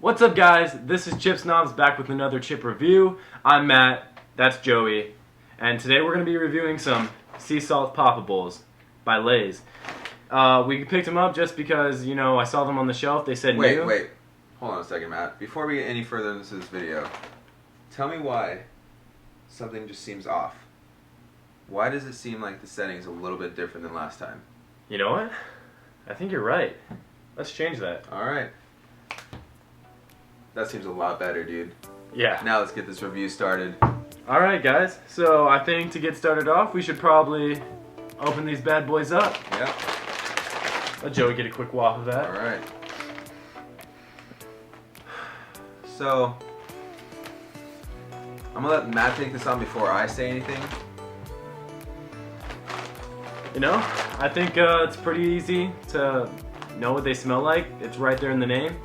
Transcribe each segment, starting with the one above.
What's up, guys? This is Snobs back with another chip review. I'm Matt, that's Joey, and today we're going to be reviewing some sea salt Poppables by Lay's. We picked them up just because, you know, I saw them on the shelf. They said new. Wait. Hold on a second, Matt. Before we get any further into this video, tell me why something just seems off. Why does it seem like the setting is a little bit different than last time? You know what? I think you're right. Let's change that. Alright. That seems a lot better, dude. Yeah. Now let's get this review started. Alright, guys. So I think to get started off, we should probably open these bad boys up. Yep. Let Joey get a quick waft of that. Alright. So, I'm gonna let Matt take this on before I say anything. You know, I think it's pretty easy to know what they smell like. It's right there in the name.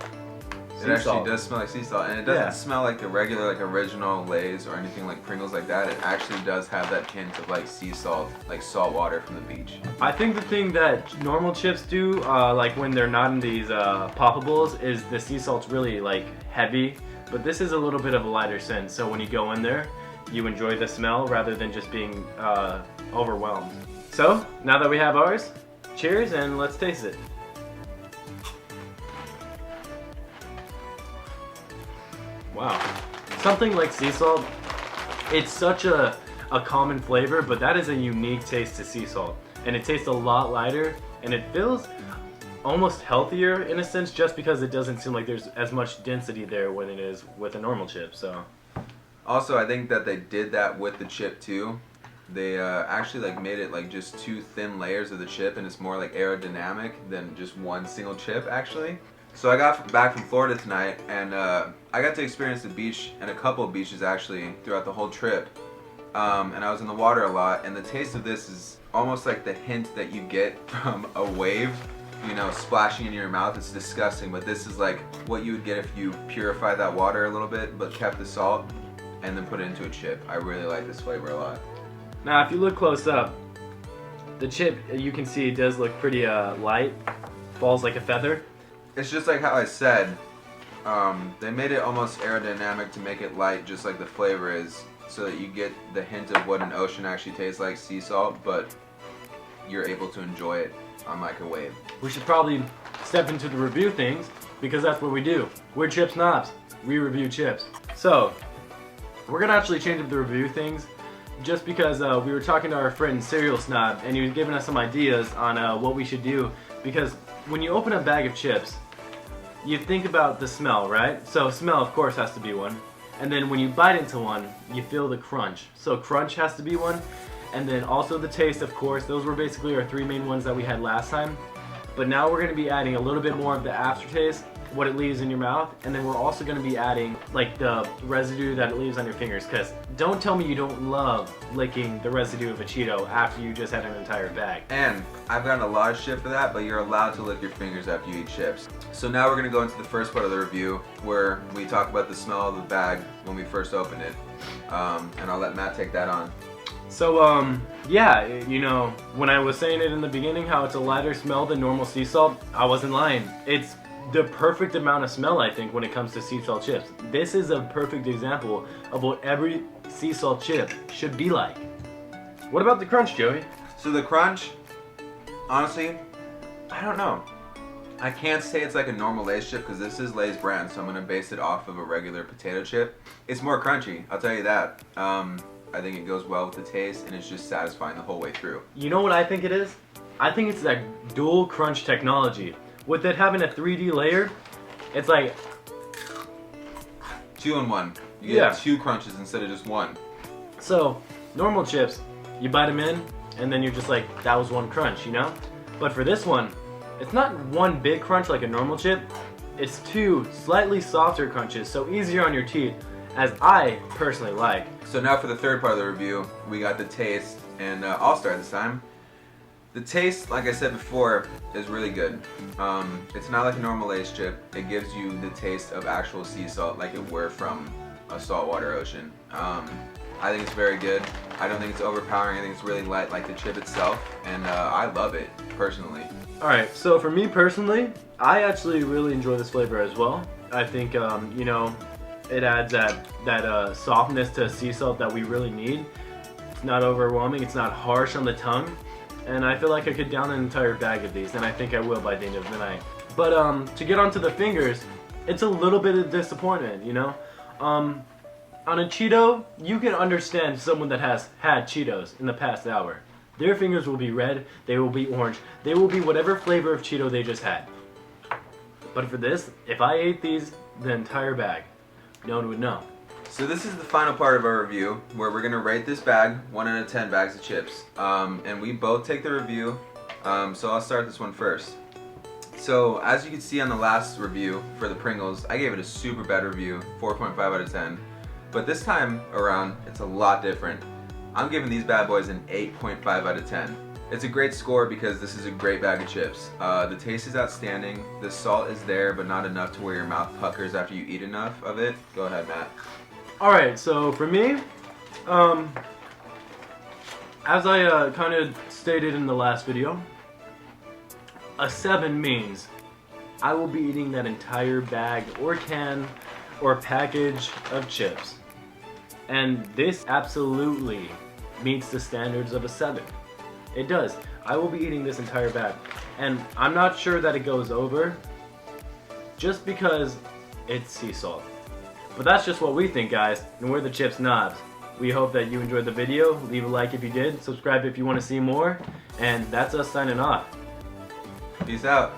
It actually does smell like sea salt, and it doesn't smell like the regular, like original Lay's or anything like Pringles like that. It actually does have that hint of like sea salt, like salt water from the beach. I think the thing that normal chips do, like when they're not in these Poppables, is the sea salt's really like heavy, but this is a little bit of a lighter scent. So when you go in there, you enjoy the smell rather than just being overwhelmed. So now that we have ours, cheers and let's taste it. Wow. Something like sea salt, it's such a common flavor, but that is a unique taste to sea salt. And it tastes a lot lighter, and it feels almost healthier in a sense, just because it doesn't seem like there's as much density there when it is with a normal chip. So. Also, I think that they did that with the chip too. They actually like made it like just two thin layers of the chip, and it's more like aerodynamic than just one single chip actually. So I got back from Florida tonight, and I got to experience the beach and a couple of beaches actually throughout the whole trip. And I was in the water a lot, and the taste of this is almost like the hint that you get from a wave, you know, splashing in your mouth. It's disgusting, but this is like what you would get if you purified that water a little bit, but kept the salt, and then put it into a chip. I really like this flavor a lot. Now, if you look close up, the chip, you can see, does look pretty light, falls like a feather. It's just like how I said, they made it almost aerodynamic to make it light, just like the flavor is, so that you get the hint of what an ocean actually tastes like, sea salt, but you're able to enjoy it on like a wave. We should probably step into the review things, because that's what we do. We're Chip Snobs. We review chips. So, we're gonna actually change up the review things, just because we were talking to our friend Cereal Snob, and he was giving us some ideas on what we should do, because when you open a bag of chips, you think about the smell, right? So smell, of course, has to be one. And then when you bite into one, you feel the crunch. So crunch has to be one. And then also the taste, of course. Those were basically our three main ones that we had last time. But now we're going to be adding a little bit more of the aftertaste, what it leaves in your mouth. And then we're also going to be adding like the residue that it leaves on your fingers. Because don't tell me you don't love licking the residue of a Cheeto after you just had an entire bag. And I've gotten a lot of shit for that, but you're allowed to lick your fingers after you eat chips. So now we're going to go into the first part of the review, where we talk about the smell of the bag when we first opened it. And I'll let Matt take that on. So, yeah, you know, when I was saying it in the beginning, how it's a lighter smell than normal sea salt, I wasn't lying. It's the perfect amount of smell, I think, when it comes to sea salt chips. This is a perfect example of what every sea salt chip should be like. What about the crunch, Joey? So the crunch, honestly, I don't know. I can't say it's like a normal Lay's chip, because this is Lay's brand, so I'm going to base it off of a regular potato chip. It's more crunchy, I'll tell you that. I think it goes well with the taste, and it's just satisfying the whole way through. You know what I think it is? I think it's that dual crunch technology. With it having a 3D layer, it's like 2 in 1. You get 2 crunches instead of just 1. So, normal chips, you bite them in, and then you're just like, that was one crunch, you know? But for this one, it's not one big crunch like a normal chip. It's 2 slightly softer crunches, so easier on your teeth, as I personally like. So now for the third part of the review, we got the taste, and I'll start this time. The taste, like I said before, is really good. It's not like a normal Lay's chip. It gives you the taste of actual sea salt, like it were from a saltwater ocean. I think it's very good. I don't think it's overpowering. I think it's really light like the chip itself, and I love it, personally. Alright, so for me personally, I actually really enjoy this flavor as well. I think you know, it adds that softness to sea salt that we really need. It's not overwhelming. It's not harsh on the tongue, and I feel like I could down an entire bag of these, and I think I will by the end of the night. But to get onto the fingers, it's a little bit of disappointment, you know. On a Cheeto, you can understand someone that has had Cheetos in the past hour. Their fingers will be red, they will be orange, they will be whatever flavor of Cheeto they just had. But for this, if I ate these, the entire bag, no one would know. So this is the final part of our review, where we're gonna rate this bag 1 out of 10 bags of chips. And we both take the review, so I'll start this one first. So as you can see on the last review for the Pringles, I gave it a super bad review, 4.5 out of 10. But this time around, it's a lot different. I'm giving these bad boys an 8.5 out of 10. It's a great score because this is a great bag of chips. The taste is outstanding, the salt is there but not enough to where your mouth puckers after you eat enough of it. Go ahead, Matt. Alright, so for me, as I kind of stated in the last video, a 7 means I will be eating that entire bag or can or package of chips. And this absolutely meets the standards of a 7. It does. I will be eating this entire bag. And I'm not sure that it goes over just because it's sea salt. But that's just what we think, guys, and we're the Chip Snobs. We hope that you enjoyed the video. Leave a like if you did, subscribe if you want to see more, and that's us signing off. Peace out.